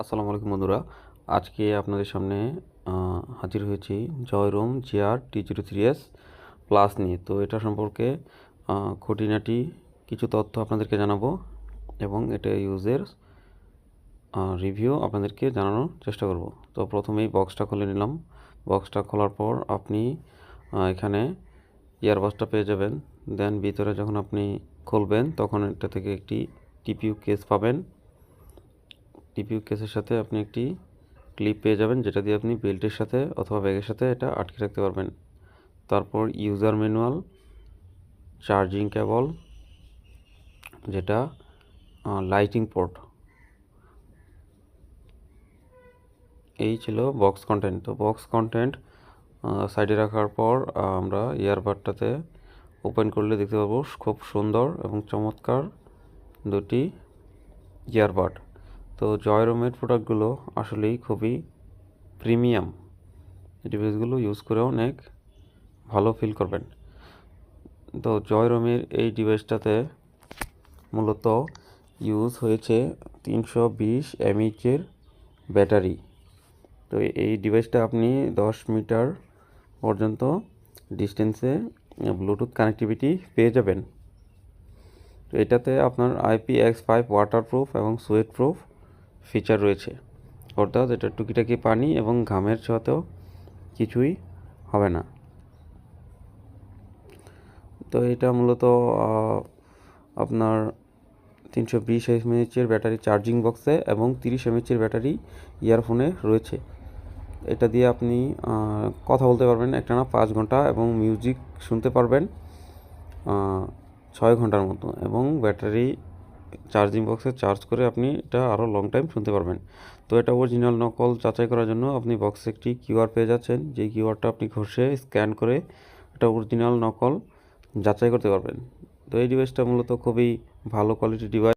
আসসালামু আলাইকুম বন্ধুরা। আজকে আপনাদের সামনে হাজির হয়েছি জয়রুম GR-T03S প্লাস নিয়ে। তো এটা সম্পর্কে খুঁটিনাটি কিছু তথ্য আপনাদেরকে জানাবো এবং এটা ইউজের রিভিউ আপনাদেরকে জানানোর চেষ্টা করব। তো প্রথমেই বক্সটা খুলে নিলাম। বক্সটা খোলার পর আপনি এখানে ইয়ারবাসটা পেয়ে যাবেন। দেন ভিতরে যখন আপনি খুলবেন তখন এটা থেকে একটি টিপিইউ কেস পাবেন। টিপিইউ কেসের সাথে আপনি একটি ক্লিপ পেয়ে যাবেন, যেটা দিয়ে আপনি বেল্টের সাথে অথবা ব্যাগের সাথে এটা আটকে রাখতে পারবেন। তারপর ইউজার ম্যানুয়াল, চার্জিং কেবল, যেটা লাইটিং পোর্ট, এই ছিল বক্স কন্টেন্ট। তো বক্স কন্টেন্ট সাইডে রাখার পর আমরা ইয়ারবাডটাতে ওপেন করলে দেখতে পাবো খুব সুন্দর এবং চমৎকার দুটি ইয়ারবাড। তো জয়রুমের প্রোডাক্টগুলো আসলেই খুবই প্রিমিয়াম। ডিভাইসগুলো ইউজ করে অনেক ভালো ফিল করবেন। তো জয়রুমের এই ডিভাইসটাতে মূলত ইউজ হয়েছে 320 mAh ব্যাটারি। তো এই ডিভাইসটা আপনি 10 মিটার পর্যন্ত ডিস্টেন্সে ব্লুটুথ কানেক্টিভিটি পেয়ে যাবেন। তো এটাতে আপনার IPX5 ওয়াটারপ্রুফ এবং সুয়েট প্রুফ ফিচার রয়েছে, অর্থাৎ এটা টুকিটাকি পানি এবং ঘামের ছোঁয়াতেও কিছুই হবে না। তো এটা মূলত আপনার 320 mAh ব্যাটারি চার্জিং বক্সে এবং 30 mAh ব্যাটারি ইয়ারফোনে রয়েছে। এটা দিয়ে আপনি কথা বলতে পারবেন একটানা 5 ঘন্টা এবং মিউজিক শুনতে পারবেন 6 ঘন্টার মতো, এবং ব্যাটারি চার্জিং বক্সে চার্জ করে আপনি এটা আরও লং টাইম শুনতে পারবেন। তো এটা অরিজিনাল নকল যাচাই করার জন্য আপনি বক্সে একটি কিউআর পেয়ে যাচ্ছেন, যেই কিউআরটা আপনি ঘষে স্ক্যান করে এটা অরিজিনাল নকল যাচাই করতে পারবেন। তো এই ডিভাইসটা মূলত খুবই ভালো কোয়ালিটির ডিভাইস।